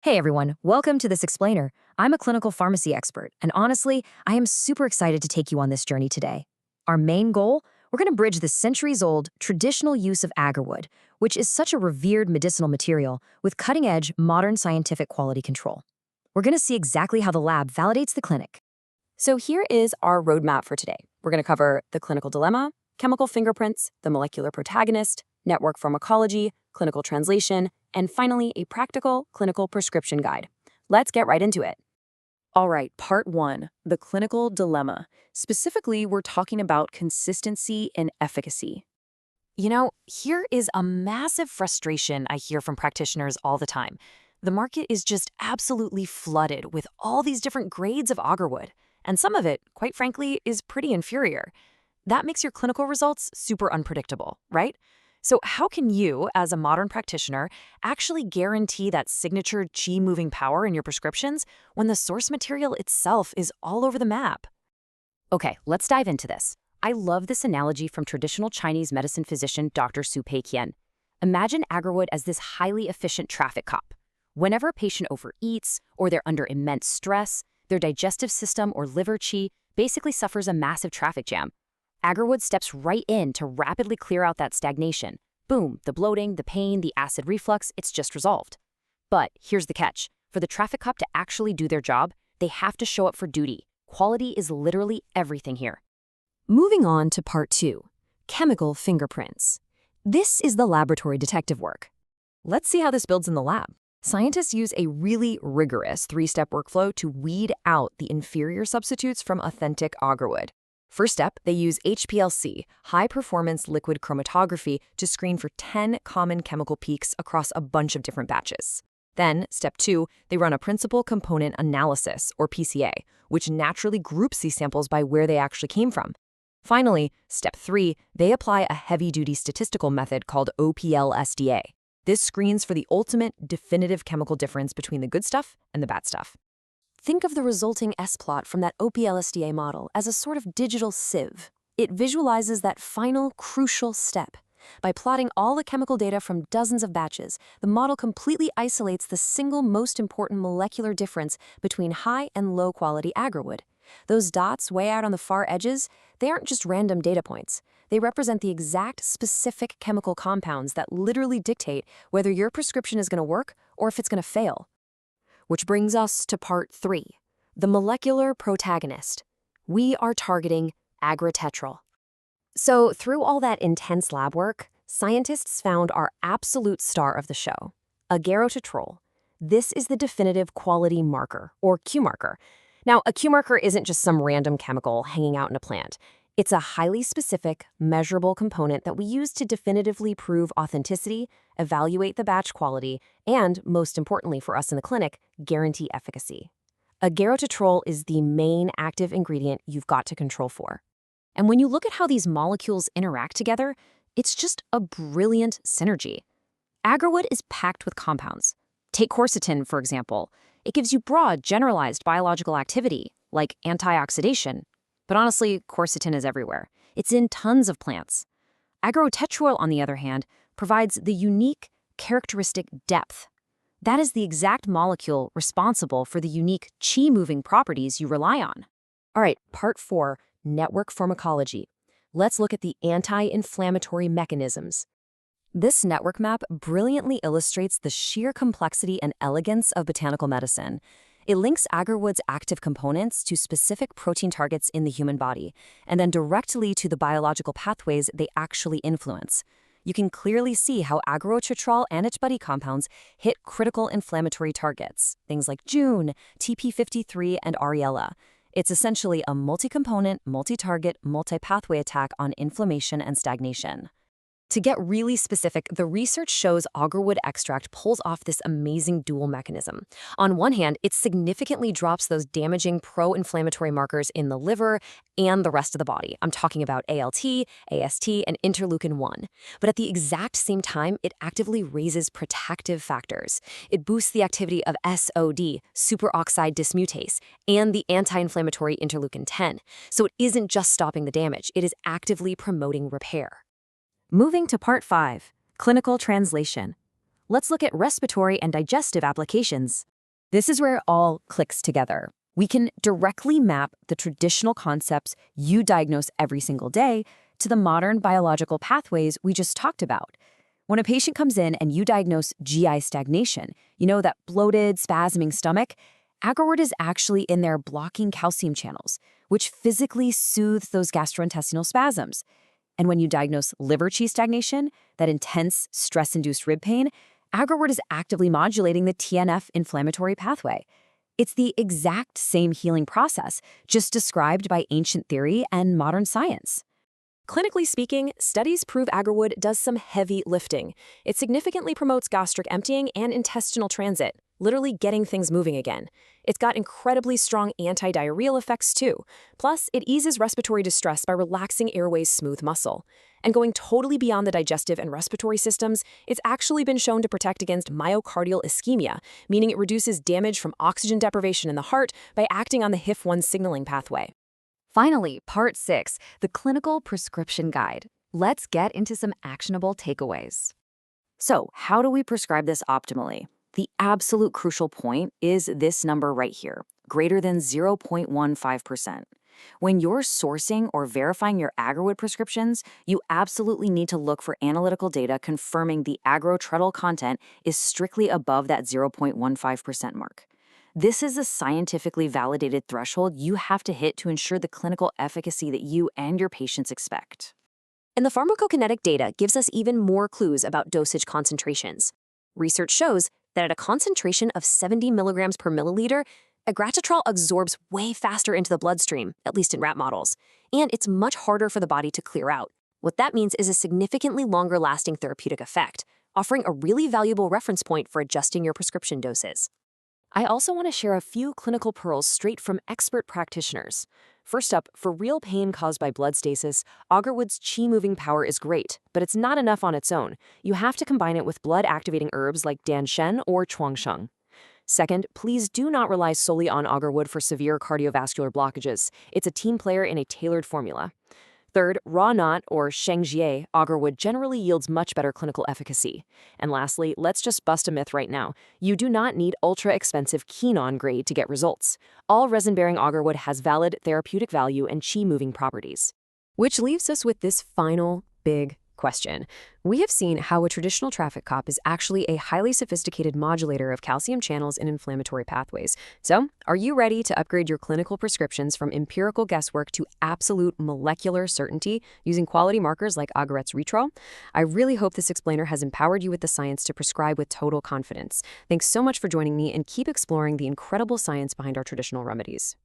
Hey everyone, welcome to this explainer. I'm a clinical pharmacy expert, and honestly, I am super excited to take you on this journey today. Our main goal? We're going to bridge the centuries-old traditional use of agarwood, which is such a revered medicinal material, with cutting-edge, modern scientific quality control. We're going to see exactly how the lab validates the clinic. So here is our roadmap for today. We're going to cover the clinical dilemma, chemical fingerprints, the molecular protagonist, network pharmacology, clinical translation, and finally, a practical clinical prescription guide. Let's get right into it. All right, part one, the clinical dilemma. Specifically, we're talking about consistency and efficacy. Here is a massive frustration I hear from practitioners all the time. The market is just absolutely flooded with all these different grades of agarwood, and some of it, quite frankly, is pretty inferior. That makes your clinical results super unpredictable, right? So how can you, as a modern practitioner, actually guarantee that signature qi-moving power in your prescriptions when the source material itself is all over the map? Okay, let's dive into this. I love this analogy from traditional Chinese medicine physician Dr. Su Peiqian. Imagine agarwood as this highly efficient traffic cop. Whenever a patient overeats or they're under immense stress, their digestive system or liver qi basically suffers a massive traffic jam. Agarwood steps right in to rapidly clear out that stagnation. Boom, the bloating, the pain, the acid reflux, it's just resolved. But here's the catch. For the traffic cop to actually do their job, they have to show up for duty. Quality is literally everything here. Moving on to part two, chemical fingerprints. This is the laboratory detective work. Let's see how this builds in the lab. Scientists use a really rigorous three-step workflow to weed out the inferior substitutes from authentic agarwood. First step, they use HPLC, high-performance liquid chromatography, to screen for 10 common chemical peaks across a bunch of different batches. Then, step two, they run a principal component analysis, or PCA, which naturally groups these samples by where they actually came from. Finally, step three, they apply a heavy-duty statistical method called OPL-SDA. This screens for the ultimate definitive chemical difference between the good stuff and the bad stuff. Think of the resulting S-plot from that OPL-SDA model as a sort of digital sieve. It visualizes that final, crucial step. By plotting all the chemical data from dozens of batches, the model completely isolates the single most important molecular difference between high and low-quality agarwood. Those dots way out on the far edges, they aren't just random data points. They represent the exact specific chemical compounds that literally dictate whether your prescription is going to work or if it's going to fail. Which brings us to part three, the molecular protagonist. We are targeting agrotetrol. So through all that intense lab work, scientists found our absolute star of the show, agarwotetrol. This is the definitive quality marker, or Q marker. Now, a Q marker isn't just some random chemical hanging out in a plant. It's a highly specific, measurable component that we use to definitively prove authenticity, evaluate the batch quality, and, most importantly for us in the clinic, guarantee efficacy. Agarwotetrol is the main active ingredient you've got to control for. And when you look at how these molecules interact together, it's just a brilliant synergy. Agarwood is packed with compounds. Take quercetin, for example. It gives you broad, generalized biological activity, like antioxidation. But honestly, quercetin is everywhere. It's in tons of plants. Agarwotetrol, on the other hand, provides the unique, characteristic depth. That is the exact molecule responsible for the unique qi-moving properties you rely on. All right, part four, network pharmacology. Let's look at the anti-inflammatory mechanisms. This network map brilliantly illustrates the sheer complexity and elegance of botanical medicine. It links agarwood's active components to specific protein targets in the human body, and then directly to the biological pathways they actually influence. You can clearly see how agarwotetrol and its buddy compounds hit critical inflammatory targets, things like June, TP53, and Ariella. It's essentially a multi-component, multi-target, multi-pathway attack on inflammation and stagnation. To get really specific, the research shows agarwood extract pulls off this amazing dual mechanism. On one hand, it significantly drops those damaging pro-inflammatory markers in the liver and the rest of the body. I'm talking about ALT, AST, and interleukin-1. But at the exact same time, it actively raises protective factors. It boosts the activity of SOD, superoxide dismutase, and the anti-inflammatory interleukin-10. So it isn't just stopping the damage, it is actively promoting repair. Moving to part 5, clinical translation. let's look at respiratory and digestive applications. This is where it all clicks together. We can directly map the traditional concepts you diagnose every single day to the modern biological pathways we just talked about. When a patient comes in and you diagnose GI stagnation, that bloated, spasming stomach, Agarwood is actually in there blocking calcium channels, which physically soothes those gastrointestinal spasms. And when you diagnose liver qi stagnation, that intense stress-induced rib pain, Agarwood is actively modulating the TNF inflammatory pathway. It's the exact same healing process, just described by ancient theory and modern science. Clinically speaking, studies prove Agarwood does some heavy lifting. It significantly promotes gastric emptying and intestinal transit, literally getting things moving again. It's got incredibly strong anti-diarrheal effects too. Plus, it eases respiratory distress by relaxing airways' smooth muscle. And going totally beyond the digestive and respiratory systems, it's actually been shown to protect against myocardial ischemia, meaning it reduces damage from oxygen deprivation in the heart by acting on the HIF-1 signaling pathway. Finally, Part 6, the Clinical Prescription Guide. Let's get into some actionable takeaways. So, how do we prescribe this optimally? The absolute crucial point is this number right here, greater than 0.15%. When you're sourcing or verifying your Agarwood prescriptions, you absolutely need to look for analytical data confirming the agrotretal content is strictly above that 0.15% mark. This is a scientifically validated threshold you have to hit to ensure the clinical efficacy that you and your patients expect. And the pharmacokinetic data gives us even more clues about dosage concentrations. Research shows that at a concentration of 70 milligrams per milliliter, agratotrol absorbs way faster into the bloodstream, at least in rat models, and it's much harder for the body to clear out. What that means is a significantly longer-lasting therapeutic effect, offering a really valuable reference point for adjusting your prescription doses. I also want to share a few clinical pearls straight from expert practitioners. First up, for real pain caused by blood stasis, Agarwood's qi-moving power is great, but it's not enough on its own. You have to combine it with blood-activating herbs like danshen or chuangsheng. Second, please do not rely solely on Agarwood for severe cardiovascular blockages. It's a team player in a tailored formula. Third, raw knot or Shengjie Agarwood generally yields much better clinical efficacy. And lastly, let's just bust a myth right now. You do not need ultra-expensive Quinone grade to get results. All resin-bearing Agarwood has valid therapeutic value and qi-moving properties. Which leaves us with this final big question. We have seen how a traditional traffic cop is actually a highly sophisticated modulator of calcium channels in inflammatory pathways. So, are you ready to upgrade your clinical prescriptions from empirical guesswork to absolute molecular certainty using quality markers like Agarwood's Retro? I really hope this explainer has empowered you with the science to prescribe with total confidence. Thanks so much for joining me, and keep exploring the incredible science behind our traditional remedies.